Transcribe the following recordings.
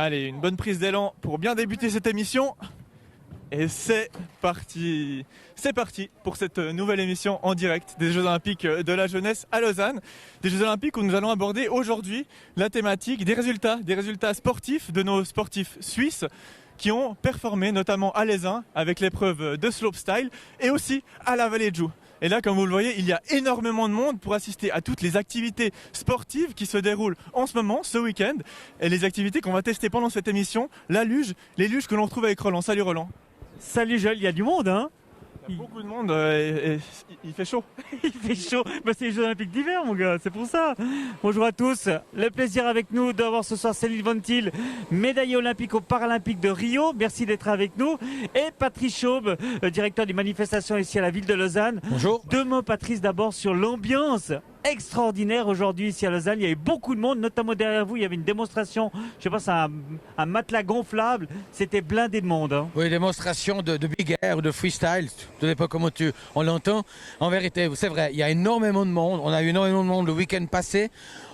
Allez, une bonne prise d'élan pour bien débuter cette émission. Et c'est parti. C'est parti pour cette nouvelle émission en direct des Jeux Olympiques de la jeunesse à Lausanne. Des Jeux Olympiques où nous allons aborder aujourd'hui la thématique des résultats sportifs de nos sportifs suisses qui ont performé notamment à l'Aisin avec l'épreuve de slopestyle et aussi à la Vallée de Joux. Et là, comme vous le voyez, il y a énormément de monde pour assister à toutes les activités sportives qui se déroulent en ce moment, ce week-end. Et les activités qu'on va tester pendant cette émission, la luge, les luges que l'on retrouve avec Roland. Salut Roland. Salut Joël, il y a du monde hein. Il y a beaucoup de monde et il fait chaud. Il fait chaud, bah, c'est les Jeux Olympiques d'hiver mon gars, c'est pour ça. Bonjour à tous, le plaisir avec nous d'avoir ce soir Céline Von-Til, médaillée olympique aux Paralympiques de Rio, merci d'être avec nous. Et Patrice Chaube, directeur des manifestations ici à la ville de Lausanne. Bonjour. Deux mots Patrice d'abord sur l'ambiance extraordinaire aujourd'hui ici à Lausanne. Il y avait beaucoup de monde, notamment derrière vous, il y avait une démonstration, je sais pas, c'est un matelas gonflable, c'était blindé de monde. Hein. Oui, démonstration de big air ou de freestyle, tout dépend comment on l'entend. En vérité, c'est vrai, il y a énormément de monde, on a eu énormément de monde le week-end passé.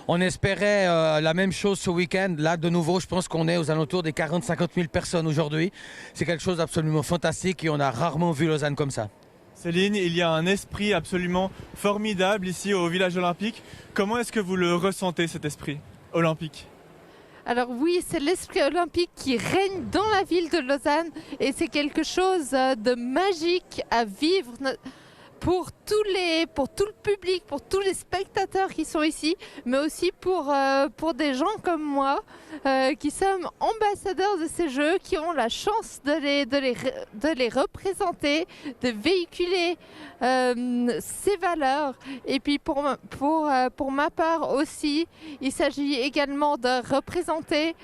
On espérait la même chose ce week-end. Là, de nouveau, je pense qu'on est aux alentours des 40-50 000 personnes aujourd'hui. C'est quelque chose d'absolument fantastique et on a rarement vu Lausanne comme ça. Céline, il y a un esprit absolument formidable ici au village olympique. Comment est-ce que vous le ressentez, cet esprit olympique ? Alors oui, c'est l'esprit olympique qui règne dans la ville de Lausanne et c'est quelque chose de magique à vivre pour tout le public, pour tous les spectateurs qui sont ici, mais aussi pour des gens comme moi qui sommes ambassadeurs de ces jeux, qui ont la chance de les représenter, de véhiculer ces valeurs. Et puis pour ma part aussi, il s'agit également de représenter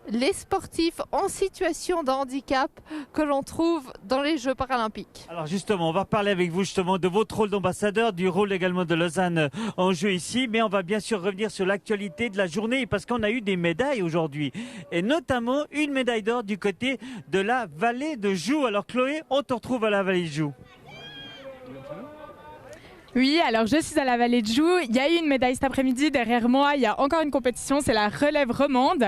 les sportifs en situation de handicap que l'on trouve dans les Jeux paralympiques. Alors justement, on va parler avec vous justement de votre rôle d'ambassadeur, du rôle également de Lausanne en jeu ici, mais on va bien sûr revenir sur l'actualité de la journée parce qu'on a eu des médailles aujourd'hui et notamment une médaille d'or du côté de la Vallée de Joux. Alors Chloé, on te retrouve à la Vallée de Joux. Oui, alors je suis à la Vallée de Joux. Il y a eu une médaille cet après-midi. Derrière moi, il y a encore une compétition, c'est la relève romande.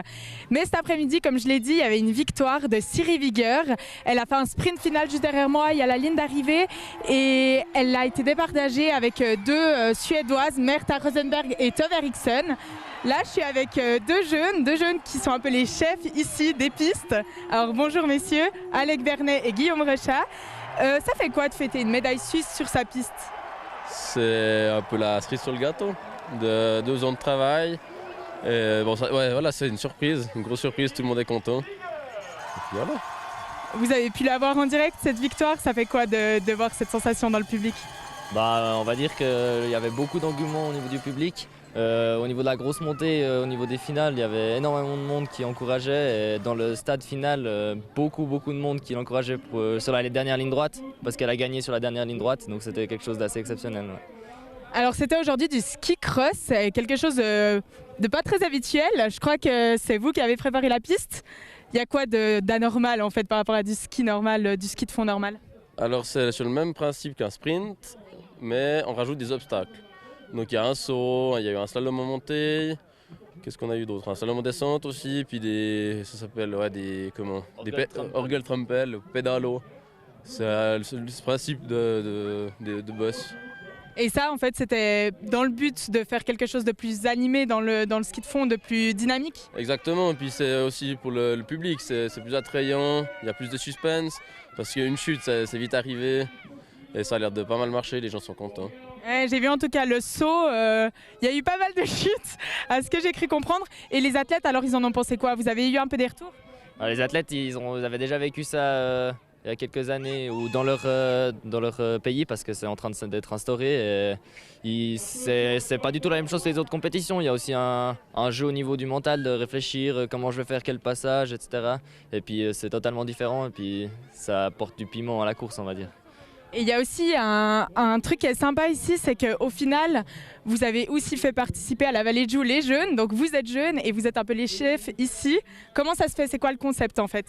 Mais cet après-midi, comme je l'ai dit, il y avait une victoire de Siri Vigueur. Elle a fait un sprint final juste derrière moi. Il y a la ligne d'arrivée et elle a été départagée avec deux Suédoises, Märta Rosenberg et Tove Eriksson. Là, je suis avec deux jeunes qui sont un peu les chefs ici des pistes. Alors bonjour messieurs, Alec Vernet et Guillaume Rechat. Ça fait quoi de fêter une médaille suisse sur sa piste ? C'est un peu la cerise sur le gâteau de 2 ans de travail. Et bon, voilà, c'est une surprise, une grosse surprise, tout le monde est content. Voilà. Vous avez pu la voir en direct, cette victoire, ça fait quoi de voir cette sensation dans le public ? On va dire qu'il y avait beaucoup d'engouement au niveau du public. Au niveau de la grosse montée, au niveau des finales, il y avait énormément de monde qui encourageait. Et dans le stade final, beaucoup de monde qui l'encourageait sur les dernières lignes droites, parce qu'elle a gagné sur la dernière ligne droite, donc c'était quelque chose d'assez exceptionnel. Ouais. Alors c'était aujourd'hui du ski cross, quelque chose de pas très habituel. Je crois que c'est vous qui avez préparé la piste. Il y a quoi d'anormal en fait par rapport à du ski normal, du ski de fond normal ? Alors c'est sur le même principe qu'un sprint, mais on rajoute des obstacles. Donc il y a un saut, il y a eu un slalom en montée, qu'est-ce qu'on a eu d'autre ? Un slalom en descente aussi, puis des orgel trampel, pédalo. C'est le principe de boss. Et ça en fait c'était dans le but de faire quelque chose de plus animé dans le ski de fond, de plus dynamique ? Exactement, et puis c'est aussi pour le public, c'est plus attrayant, il y a plus de suspense, parce qu'une chute c'est vite arrivé. Et ça a l'air de pas mal marcher, les gens sont contents. J'ai vu en tout cas le saut, il y a eu pas mal de chutes, à ce que j'ai cru comprendre. Et les athlètes, alors ils en ont pensé quoi ? Vous avez eu un peu des retours ? Alors, les athlètes, ils avaient déjà vécu ça il y a quelques années ou dans leur pays, parce que c'est en train d'être instauré. C'est pas du tout la même chose que les autres compétitions. Il y a aussi un jeu au niveau du mental, de réfléchir comment je vais faire quel passage, etc. Et puis c'est totalement différent et puis ça apporte du piment à la course, on va dire. Et il y a aussi un truc qui est sympa ici, c'est qu'au final, vous avez aussi fait participer à la Vallée de Joux les jeunes. Donc vous êtes jeunes et vous êtes un peu les chefs ici. Comment ça se fait ? C'est quoi le concept en fait ?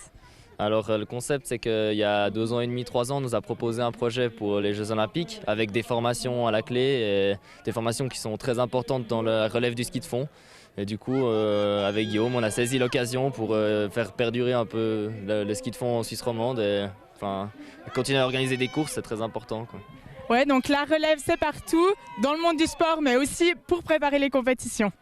Alors le concept, c'est qu'il y a 2 ans et demi, 3 ans, on nous a proposé un projet pour les Jeux Olympiques avec des formations à la clé, et des formations qui sont très importantes dans la relève du ski de fond. Et du coup, avec Guillaume, on a saisi l'occasion pour faire perdurer un peu le ski de fond en Suisse romande et continuer à organiser des courses, c'est très important, quoi. Ouais, donc la relève, c'est partout, dans le monde du sport, mais aussi pour préparer les compétitions.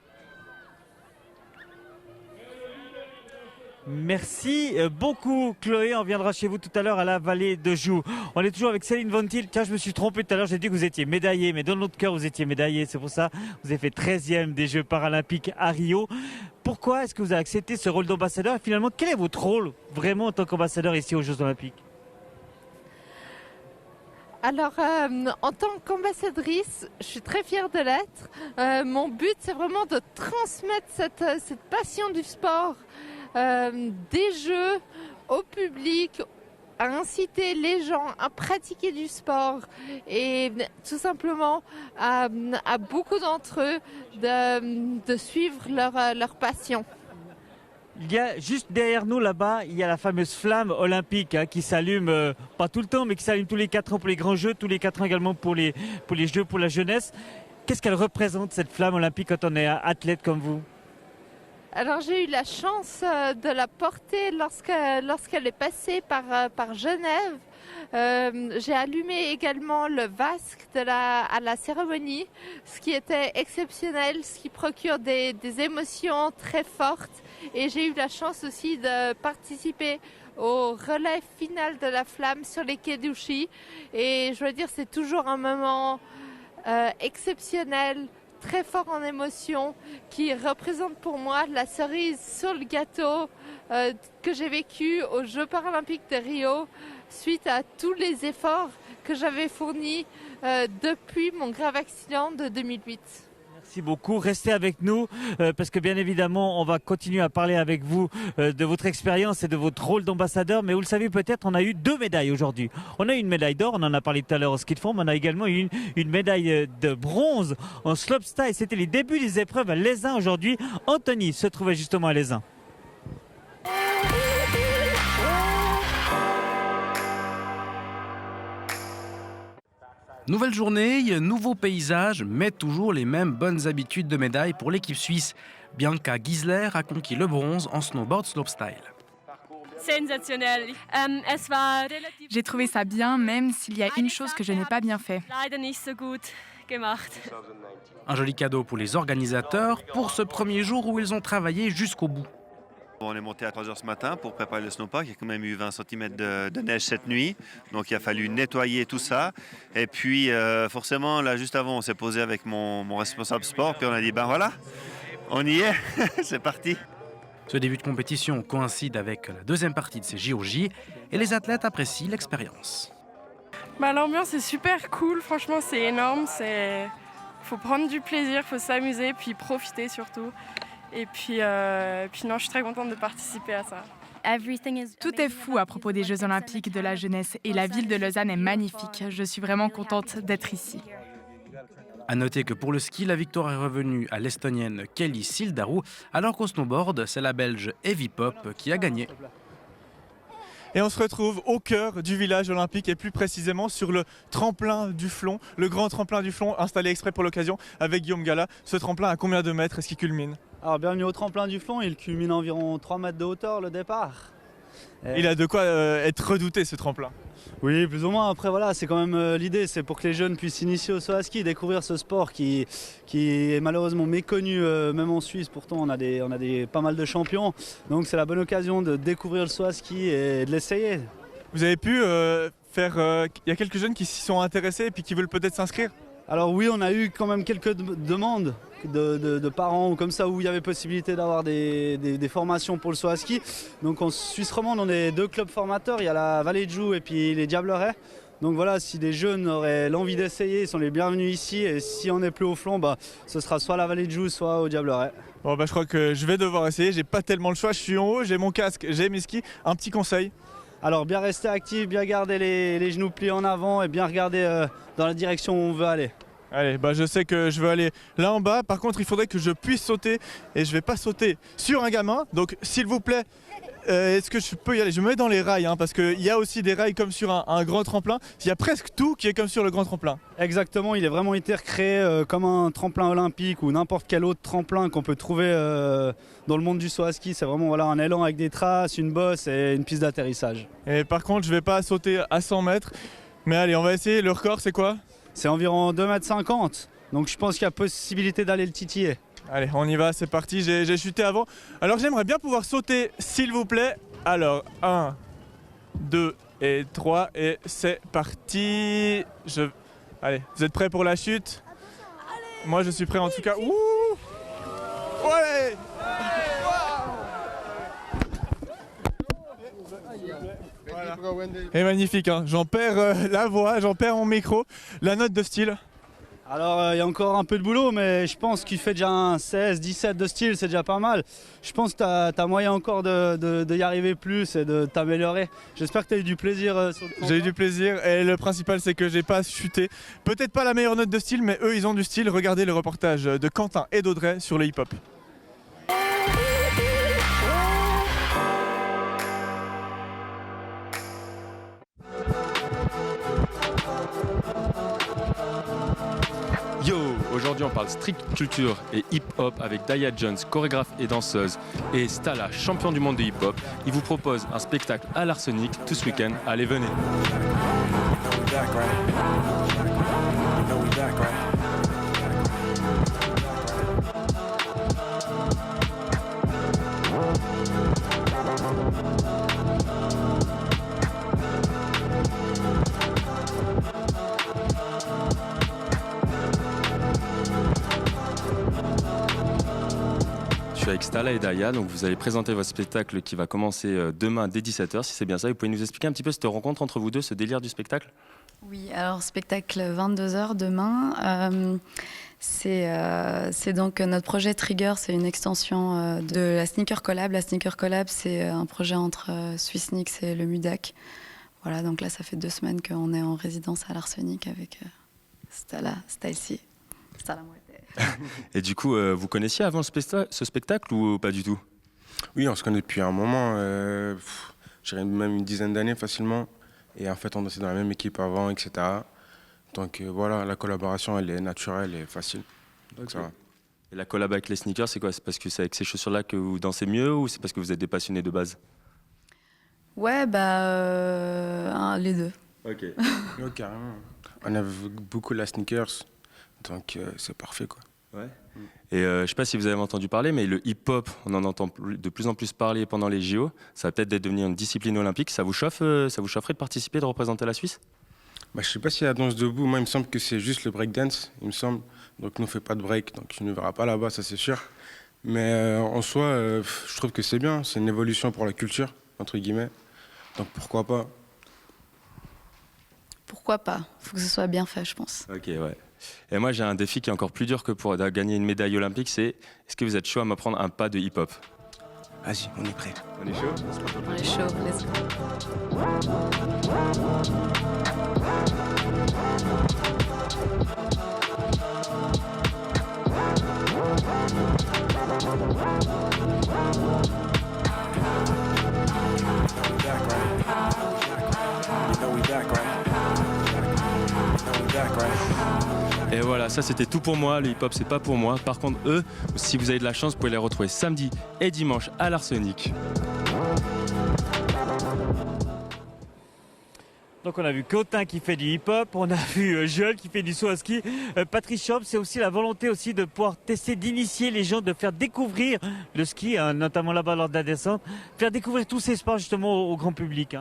Merci beaucoup Chloé, on viendra chez vous tout à l'heure à la vallée de Joux. On est toujours avec Céline Vontil. Tiens, je me suis trompé tout à l'heure, j'ai dit que vous étiez médaillée, mais dans notre cœur vous étiez médaillée, c'est pour ça vous avez fait 13e des Jeux paralympiques à Rio. Pourquoi est-ce que vous avez accepté ce rôle d'ambassadeur et finalement quel est votre rôle vraiment en tant qu'ambassadeur ici aux Jeux olympiques? Alors, en tant qu'ambassadrice, je suis très fière de l'être. Mon but, c'est vraiment de transmettre cette passion du sport, des Jeux au public, à inciter les gens à pratiquer du sport et tout simplement à beaucoup d'entre eux de suivre leur passion. Il y a juste derrière nous là-bas, il y a la fameuse flamme olympique qui s'allume, pas tout le temps, mais qui s'allume tous les 4 ans pour les grands Jeux, tous les 4 ans également pour les Jeux pour la jeunesse. Qu'est-ce qu'elle représente cette flamme olympique quand on est athlète comme vous? Alors j'ai eu la chance de la porter lorsqu'elle est passée par Genève. J'ai allumé également le vasque à la cérémonie, ce qui était exceptionnel, ce qui procure des émotions très fortes. Et j'ai eu la chance aussi de participer au relais final de la flamme sur les quais d'Ouchy. Et je veux dire, c'est toujours un moment exceptionnel, très fort en émotion, qui représente pour moi la cerise sur le gâteau que j'ai vécu aux Jeux paralympiques de Rio suite à tous les efforts que j'avais fournis depuis mon grave accident de 2008. Merci beaucoup, restez avec nous parce que bien évidemment on va continuer à parler avec vous de votre expérience et de votre rôle d'ambassadeur, mais vous le savez peut-être, on a eu 2 médailles aujourd'hui. On a eu une médaille d'or, on en a parlé tout à l'heure au ski de fond, mais on a également eu une médaille de bronze en slopestyle. C'était les débuts des épreuves à Lézin aujourd'hui. Anthony se trouvait justement à Lézin. Nouvelle journée, nouveau paysage, mais toujours les mêmes bonnes habitudes de médaille pour l'équipe suisse. Bianca Gisler a conquis le bronze en snowboard slopestyle. Sensationnel. J'ai trouvé ça bien, même s'il y a une chose que je n'ai pas bien fait. Leider nicht so gut gemacht. Un joli cadeau pour les organisateurs pour ce premier jour où ils ont travaillé jusqu'au bout. On est monté à 3 h ce matin pour préparer le snowpark. Il y a quand même eu 20 cm de neige cette nuit. Donc il a fallu nettoyer tout ça. Et puis forcément, là juste avant, on s'est posé avec mon responsable sport. Puis on a dit, ben voilà, on y est, c'est parti. Ce début de compétition coïncide avec la deuxième partie de ces JOJ et les athlètes apprécient l'expérience. L'ambiance est super cool, franchement c'est énorme. Faut prendre du plaisir, faut s'amuser, puis profiter surtout. Et puis non, je suis très contente de participer à ça. Tout est fou à propos des Jeux olympiques de la jeunesse et la ville de Lausanne est magnifique. Je suis vraiment contente d'être ici. A noter que pour le ski, la victoire est revenue à l'Estonienne Kelly Sildaru, alors qu'au snowboard, c'est la Belge Evie Pop qui a gagné. Et on se retrouve au cœur du village olympique et plus précisément sur le tremplin du Flon, le grand tremplin du Flon installé exprès pour l'occasion avec Guillaume Gala. Ce tremplin à combien de mètres est-ce qu'il culmine? Alors bienvenue au tremplin du Flon, il culmine à environ 3 mètres de hauteur le départ. Il a de quoi être redouté ce tremplin. Oui, plus ou moins. Après voilà, c'est quand même l'idée, c'est pour que les jeunes puissent s'initier au saut à ski, découvrir ce sport qui est malheureusement méconnu même en Suisse. Pourtant on a pas mal de champions, donc c'est la bonne occasion de découvrir le saut à ski et de l'essayer. Vous avez pu il y a quelques jeunes qui s'y sont intéressés et puis qui veulent peut-être s'inscrire? Alors oui, on a eu quand même quelques demandes de parents ou comme ça où il y avait possibilité d'avoir des formations pour le saut à ski. Donc en Suisse romande, on est 2 clubs formateurs, il y a la Vallée de Joux et puis les Diablerets. Donc voilà, si des jeunes auraient l'envie d'essayer, ils sont les bienvenus ici. Et si on n'est plus au Flon, ce sera soit la Vallée de Joux, soit au Diableret. Bon je crois que je vais devoir essayer, j'ai pas tellement le choix, je suis en haut, j'ai mon casque, j'ai mes skis. Un petit conseil? Alors bien rester actif, bien garder les genoux pliés en avant et bien regarder dans la direction où on veut aller. Allez, je sais que je veux aller là en bas. Par contre, il faudrait que je puisse sauter et je vais pas sauter sur un gamin. Donc, s'il vous plaît, est-ce que je peux y aller? Je me mets dans les rails, parce qu'il y a aussi des rails comme sur un grand tremplin. Il y a presque tout qui est comme sur le grand tremplin. Exactement, il est vraiment été recréé comme un tremplin olympique ou n'importe quel autre tremplin qu'on peut trouver dans le monde du saut à ski. C'est vraiment un élan avec des traces, une bosse et une piste d'atterrissage. Et par contre, je vais pas sauter à 100 mètres. Mais allez, on va essayer. Le record, c'est quoi? C'est environ 2,50 m. Donc je pense qu'il y a possibilité d'aller le titiller. Allez, on y va, c'est parti. J'ai chuté avant. Alors j'aimerais bien pouvoir sauter, s'il vous plaît. Alors, 1, 2 et 3. Et c'est parti. Allez, vous êtes prêts pour la chute? Moi, je suis prêt en tout cas. Ouh! Ouais! Voilà. Et magnifique, j'en perds la voix, j'en perds mon micro. La note de style? Alors il y a encore un peu de boulot, mais je pense qu'il fait déjà un 16, 17 de style, c'est déjà pas mal. Je pense que tu as moyen encore de y arriver plus et de t'améliorer. J'espère que tu as eu du plaisir sur le programme. J'ai eu du plaisir et le principal c'est que j'ai pas chuté. Peut-être pas la meilleure note de style, mais eux ils ont du style. Regardez le reportage de Quentin et d'Audrey sur le hip-hop. Yo, aujourd'hui on parle street culture et hip-hop avec Daya Jones, chorégraphe et danseuse, et Stala, champion du monde de hip-hop. Il vous propose un spectacle à l'Arsenic tout ce week-end. Allez, venez. Je suis avec Stala et Daya, donc vous allez présenter votre spectacle qui va commencer demain dès 17h, si c'est bien ça. Vous pouvez nous expliquer un petit peu cette rencontre entre vous deux, ce délire du spectacle? Oui, alors spectacle 22h demain. C'est donc notre projet Trigger, c'est une extension de la Sneaker Collab. La Sneaker Collab, c'est un projet entre Swissnix et le MUDAC. Voilà, donc là, ça fait 2 semaines qu'on est en résidence à l'Arsenic avec Stala, Stylesy, Stala Mouette. Et du coup, vous connaissiez avant ce spectacle ou pas du tout? Oui, on se connaît depuis un moment, je dirais même une dizaine d'années facilement. Et en fait, on était dans la même équipe avant, etc. Donc voilà, la collaboration, elle est naturelle et facile. Donc ça va. Et la collab avec les sneakers, c'est quoi? C'est parce que c'est avec ces chaussures-là que vous dansez mieux ou c'est parce que vous êtes des passionnés de base? Ouais, les deux. Ok. Oui, carrément. On aime beaucoup la sneakers, donc c'est parfait, quoi. Ouais. Et je ne sais pas si vous avez entendu parler, mais le hip-hop, on en entend de plus en plus parler pendant les JO. Ça va peut-être devenir une discipline olympique. Ça vous chaufferait de participer, de représenter la Suisse? Je ne sais pas si la danse debout, moi il me semble que c'est juste le breakdance, il me semble. Donc nous on ne fait pas de break, donc tu ne verras pas là-bas, ça c'est sûr. Mais en soi, je trouve que c'est bien, c'est une évolution pour la culture, entre guillemets. Donc pourquoi pas? Pourquoi pas? Il faut que ce soit bien fait, je pense. Ok, ouais. Et moi j'ai un défi qui est encore plus dur que pour gagner une médaille olympique, c'est est-ce que vous êtes chaud à m'apprendre un pas de hip-hop? Vas-y, on est prêt. On est chaud? On est chaud, let's go. Et voilà, ça c'était tout pour moi, le hip-hop c'est pas pour moi. Par contre eux, si vous avez de la chance, vous pouvez les retrouver samedi et dimanche à l'Arsenic. Donc on a vu Quentin qui fait du hip-hop, on a vu Joël qui fait du saut à ski. Patrick Chop, c'est aussi la volonté aussi de pouvoir tester, d'initier les gens, de faire découvrir le ski, notamment là-bas lors de la descente, faire découvrir tous ces sports justement au grand public.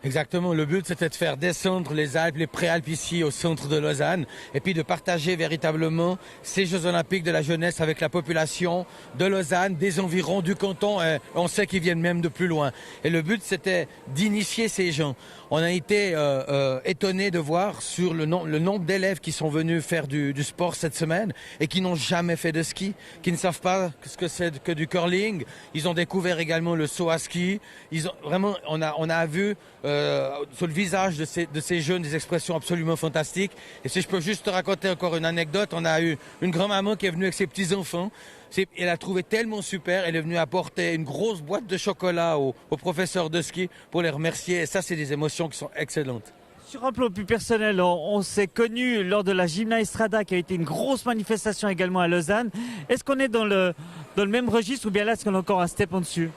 Exactement, le but c'était de faire descendre les Alpes, les Préalpes ici au centre de Lausanne et puis de partager véritablement ces Jeux Olympiques de la jeunesse avec la population de Lausanne, des environs du canton, et on sait qu'ils viennent même de plus loin. Et le but c'était d'initier ces gens. On a été étonnés de voir sur le nombre d'élèves qui sont venus faire du sport cette semaine et qui n'ont jamais fait de ski, qui ne savent pas ce que c'est que du curling. Ils ont découvert également le saut à ski. On a vu sur le visage de ces jeunes des expressions absolument fantastiques. Et si je peux juste te raconter encore une anecdote, on a eu une grand-maman qui est venue avec ses petits-enfants. Elle a trouvé tellement super, elle est venue apporter une grosse boîte de chocolat au professeur de ski pour les remercier. Et ça, c'est des émotions qui sont excellentes. Sur un plan plus personnel, on s'est connus lors de la Gymna Estrada qui a été une grosse manifestation également à Lausanne. Est-ce qu'on est dans le même registre ou bien là, est-ce qu'on est encore un step en dessus?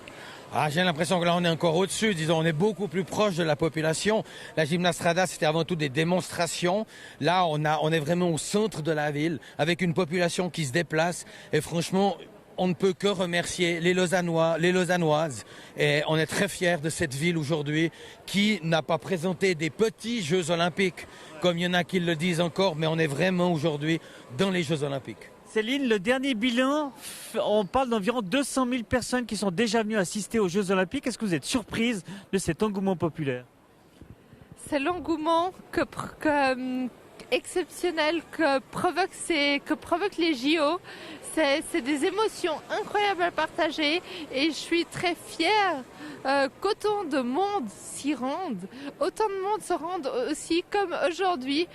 J'ai l'impression que là, on est encore au-dessus. Disons, on est beaucoup plus proche de la population. La Gymna Strada, c'était avant tout des démonstrations. Là, on est vraiment au centre de la ville, avec une population qui se déplace. Et franchement, on ne peut que remercier les Lausannois, les Lausannoises. Et on est très fiers de cette ville aujourd'hui qui n'a pas présenté des petits Jeux Olympiques, comme il y en a qui le disent encore, mais on est vraiment aujourd'hui dans les Jeux Olympiques. Céline, le dernier bilan, on parle d'environ 200 000 personnes qui sont déjà venues assister aux Jeux Olympiques. Est-ce que vous êtes surprise de cet engouement populaire? C'est l'engouement exceptionnel que provoquent les JO. C'est des émotions incroyables à partager et je suis très fière qu'autant de monde s'y rende. Autant de monde se rende aussi comme aujourd'hui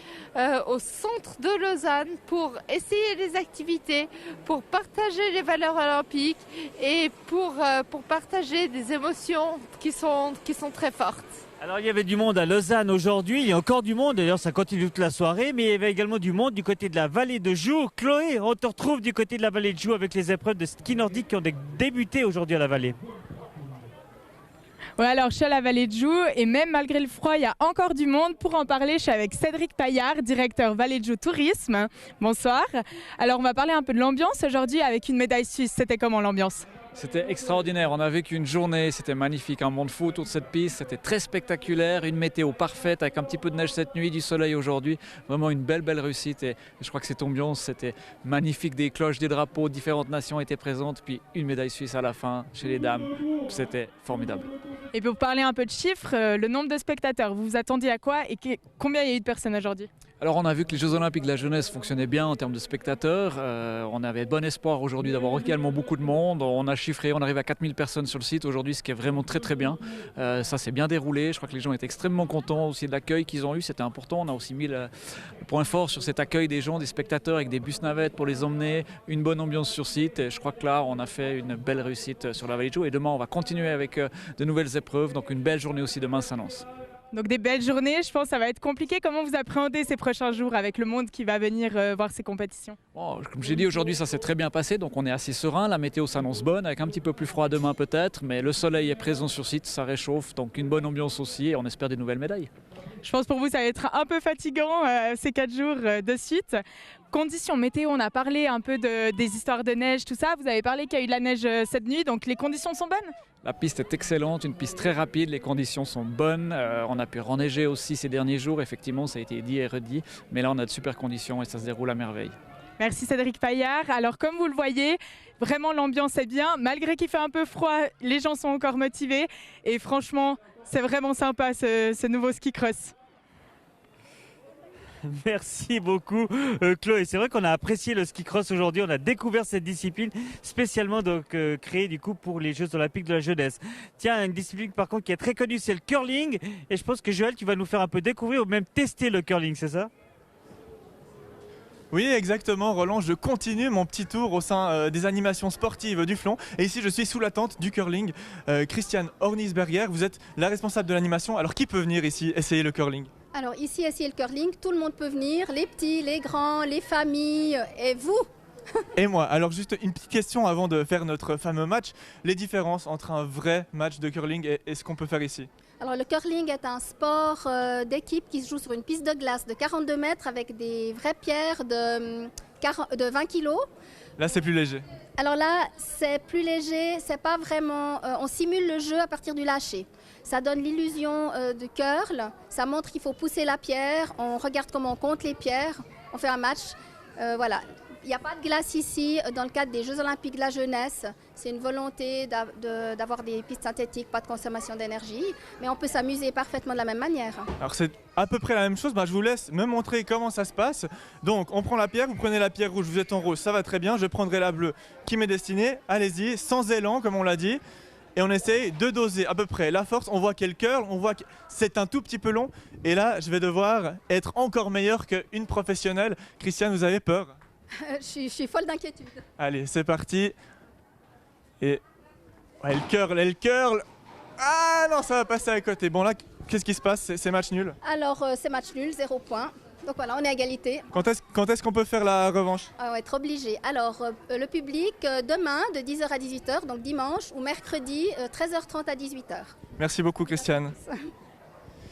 au centre de Lausanne pour essayer les activités, pour partager les valeurs olympiques et pour partager des émotions qui sont très fortes. Alors il y avait du monde à Lausanne aujourd'hui, il y a encore du monde, d'ailleurs ça continue toute la soirée, mais il y avait également du monde du côté de la vallée de Joux. Chloé, on te retrouve du côté de la vallée de Joux avec les épreuves de ski nordique qui ont débuté aujourd'hui à la vallée. Ouais, alors je suis à la vallée de Joux et même malgré le froid, il y a encore du monde. Pour en parler, je suis avec Cédric Paillard, directeur Vallée de Joux Tourisme. Bonsoir. Alors on va parler un peu de l'ambiance aujourd'hui avec une médaille suisse. C'était comment l'ambiance ? C'était extraordinaire, on a vécu une journée, c'était magnifique, un monde fou autour de cette piste, c'était très spectaculaire, une météo parfaite avec un petit peu de neige cette nuit, du soleil aujourd'hui, vraiment une belle réussite et je crois que cette ambiance c'était magnifique, des cloches, des drapeaux, différentes nations étaient présentes, puis une médaille suisse à la fin chez les dames, c'était formidable. Et pour parler un peu de chiffres, le nombre de spectateurs, vous vous attendiez à quoi et combien il y a eu de personnes aujourd'hui ? Alors on a vu que les Jeux Olympiques de la jeunesse fonctionnaient bien en termes de spectateurs. On avait bon espoir aujourd'hui d'avoir également beaucoup de monde. On a chiffré, on arrive à 4000 personnes sur le site aujourd'hui, ce qui est vraiment très bien. Ça s'est bien déroulé. Je crois que les gens étaient extrêmement contents aussi de l'accueil qu'ils ont eu. C'était important. On a aussi mis le point fort sur cet accueil des gens, des spectateurs avec des bus navettes pour les emmener. Une bonne ambiance sur site. Et je crois que là, on a fait une belle réussite sur la vallée de Joux. Et demain, on va continuer avec de nouvelles épreuves. Donc une belle journée aussi demain s'annonce. Donc des belles journées, je pense que ça va être compliqué. Comment vous appréhendez ces prochains jours avec le monde qui va venir voir ces compétitions ? Bon, comme j'ai dit aujourd'hui, ça s'est très bien passé, donc on est assez serein. La météo s'annonce bonne, avec un petit peu plus froid demain peut-être, mais le soleil est présent sur site, ça réchauffe, donc une bonne ambiance aussi et on espère des nouvelles médailles. Je pense pour vous ça va être un peu fatigant ces 4 jours de suite. Conditions météo, on a parlé un peu des histoires de neige, tout ça. Vous avez parlé qu'il y a eu de la neige cette nuit, donc les conditions sont bonnes ? La piste est excellente, une piste très rapide, les conditions sont bonnes. On a pu reneiger aussi ces derniers jours, effectivement, ça a été dit et redit. Mais là, on a de super conditions et ça se déroule à merveille. Merci Cédric Paillard. Alors comme vous le voyez, vraiment l'ambiance est bien. Malgré qu'il fait un peu froid, les gens sont encore motivés. Et franchement, c'est vraiment sympa ce nouveau ski cross. Merci beaucoup Chloé. C'est vrai qu'on a apprécié le ski cross aujourd'hui, on a découvert cette discipline spécialement créée du coup pour les Jeux Olympiques de la jeunesse. Tiens, une discipline par contre qui est très connue, c'est le curling et je pense que Joël, tu vas nous faire un peu découvrir ou même tester le curling, c'est ça ? Oui, exactement, Roland, je continue mon petit tour au sein des animations sportives du Flon. Et ici, je suis sous la tente du curling. Christiane Hornisberger, vous êtes la responsable de l'animation. Alors, qui peut venir ici essayer le curling ? Alors, ici, essayer le curling, tout le monde peut venir, les petits, les grands, les familles, et vous ? Et moi. Alors, juste une petite question avant de faire notre fameux match. Les différences entre un vrai match de curling et ce qu'on peut faire ici ? Alors, le curling est un sport d'équipe qui se joue sur une piste de glace de 42 mètres avec des vraies pierres de 20 kilos. Là, c'est plus léger. Alors là, c'est plus léger, c'est pas vraiment... on simule le jeu à partir du lâcher. Ça donne l'illusion de curl, ça montre qu'il faut pousser la pierre, on regarde comment on compte les pierres, on fait un match. Voilà. Il n'y a pas de glace ici dans le cadre des Jeux Olympiques de la jeunesse. C'est une volonté d'avoir des pistes synthétiques, pas de consommation d'énergie. Mais on peut s'amuser parfaitement de la même manière. Alors c'est à peu près la même chose. Je vous laisse me montrer comment ça se passe. Donc on prend la pierre, vous prenez la pierre rouge, vous êtes en rose, ça va très bien. Je prendrai la bleue qui m'est destinée. Allez-y, sans élan comme on l'a dit. et on essaye de doser à peu près la force. On voit qu'elle curl, on voit que c'est un tout petit peu long et là je vais devoir être encore meilleur qu'une professionnelle. Christiane, vous avez peur? Je suis folle d'inquiétude. Allez, c'est parti. Et ouais, elle curl. Ah non, ça va passer à côté. Bon là, qu'est-ce qui se passe? C'est match nul. Alors, c'est match nul, 0 point. Donc voilà, on est à égalité. Quand est-ce qu'on peut faire la revanche? On va être obligé. Alors, le public, demain, de 10h à 18h, donc dimanche, ou mercredi, 13h30 à 18h. Merci beaucoup, Christiane.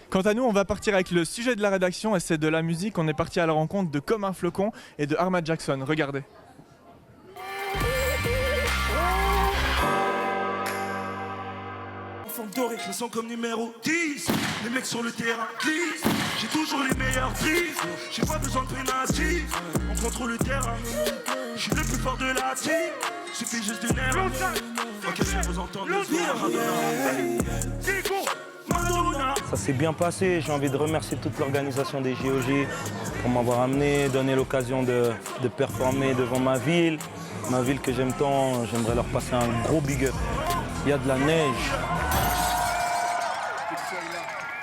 Quant à nous, on va partir avec le sujet de la rédaction et c'est de la musique. On est parti à la rencontre de Comme un flocon et de Arma Jackson. Regardez. Doré, je me sens comme numéro 10. Les mecs sur le terrain glissent. J'ai toujours les meilleurs tristes. J'ai pas besoin de pénalty. On contrôle le terrain. Je suis le plus fort de la team. Suffit juste d'une erreur. Ok, je vous entends le dire. Ça s'est bien passé. J'ai envie de remercier toute l'organisation des JOJ pour m'avoir amené, donné l'occasion de performer devant ma ville que j'aime tant. J'aimerais leur passer un gros big up. Il y a de la neige.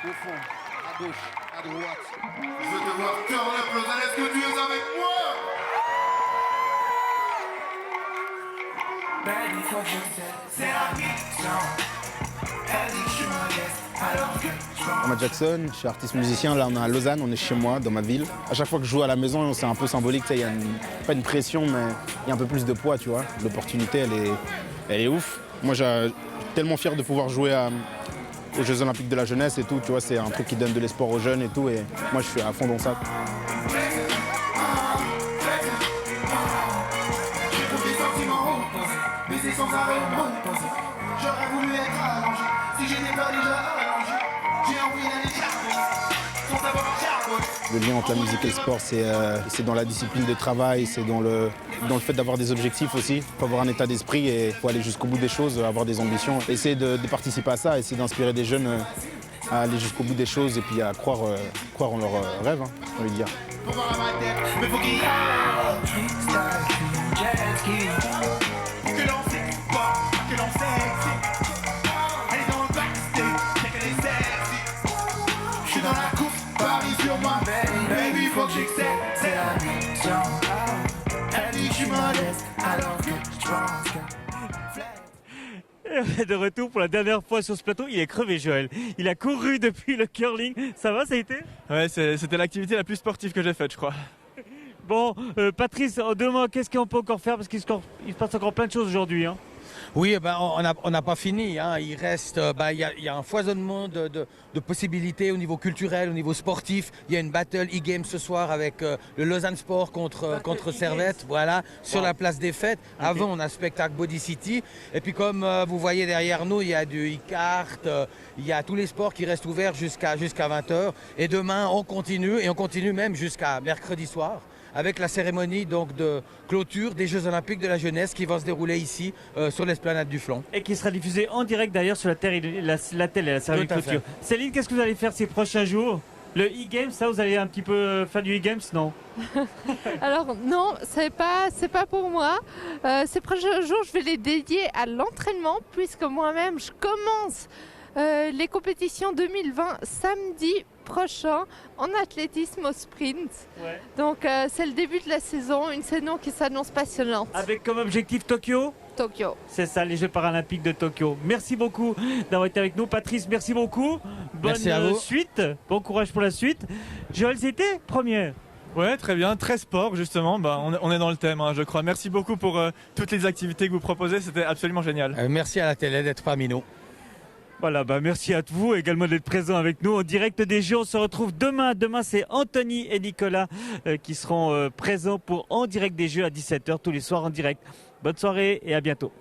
Au fond, à gauche, à droite. Je veux te voir cœur en applaudissant. Est-ce que tu es avec moi? Baby, faut que je sais, c'est la mission. Elle dit que je suis modeste, alors que je pense. Arma Jackson, je suis artiste musicien, là on est à Lausanne, on est chez moi, dans ma ville. À chaque fois que je joue à la maison, c'est un peu symbolique, il y a pas une pression, mais il y a un peu plus de poids, tu vois. L'opportunité, elle est ouf. Moi, je suis tellement fier de pouvoir jouer aux Jeux Olympiques de la jeunesse et tout, tu vois, c'est un truc qui donne de l'espoir aux jeunes et tout, et moi je suis à fond dans ça. J'ai trouvé des sentiments opposés, mais c'est sans arrêt reposé. J'aurais voulu être allongé, si j'étais pas déjà allongé. J'ai envie d'aller charbonner, sans savoir charbonner. Le lien entre la musique et le sport, c'est dans la discipline de travail, c'est dans le fait d'avoir des objectifs aussi. Il faut avoir un état d'esprit et il faut aller jusqu'au bout des choses, avoir des ambitions. Essayer de participer à ça, essayer d'inspirer des jeunes à aller jusqu'au bout des choses et puis à croire en leurs rêves, j'ai envie de dire. Pour voir ma tête, mais faut qu'il y ait jet ski. Que l'on sait pas, que l'on sait. Elle est dans le backstage, check elle est sexy. Je suis dans la coupe, Paris sur moi. Baby, faut que j'excelle, c'est la mission. Elle dit que je suis modeste, alors que je pense que... De retour pour la dernière fois sur ce plateau, il est crevé Joël. Il a couru depuis le curling. Ça va, ça a été? Ouais, c'était l'activité la plus sportive que j'ai faite, je crois. Bon, Patrice, demain, qu'est-ce qu'on peut encore faire? Parce qu'il se passe encore plein de choses aujourd'hui. Hein. Oui, on n'a pas fini. Hein. Il reste, il y a un foisonnement de possibilités au niveau culturel, au niveau sportif. Il y a une battle e-game ce soir avec le Lausanne Sport contre Servette, voilà, sur la place des Fêtes. Okay. Avant, on a un spectacle Body City. Et puis comme vous voyez derrière nous, il y a du e-kart, il y a tous les sports qui restent ouverts jusqu'à 20h. Et demain, on continue, et on continue même jusqu'à mercredi soir, avec la cérémonie donc de clôture des Jeux Olympiques de la jeunesse qui va se dérouler ici sur l'esplanade du Flanc. Et qui sera diffusée en direct d'ailleurs sur la télé, la cérémonie de clôture. Céline, qu'est-ce que vous allez faire ces prochains jours? Le e-games, ça, vous allez un petit peu faire du e-games, non? Alors non, c'est pas pour moi. Ces prochains jours, je vais les dédier à l'entraînement puisque moi-même, je commence les compétitions 2020 samedi prochain en athlétisme au sprint. Ouais. Donc c'est le début de la saison, une saison qui s'annonce passionnante. Avec comme objectif Tokyo? Tokyo. C'est ça, les Jeux paralympiques de Tokyo. Merci beaucoup d'avoir été avec nous. Patrice, merci beaucoup. Bonne suite. Bon courage pour la suite. Joël, c'était première. Ouais, très bien, très sport justement, on est dans le thème, hein, je crois. Merci beaucoup pour toutes les activités que vous proposez, c'était absolument génial. Merci à la télé d'être parmi nous. Voilà, merci à vous également d'être présents avec nous en direct des Jeux. On se retrouve demain. Demain, c'est Anthony et Nicolas qui seront présents pour En direct des Jeux à 17h tous les soirs en direct. Bonne soirée et à bientôt.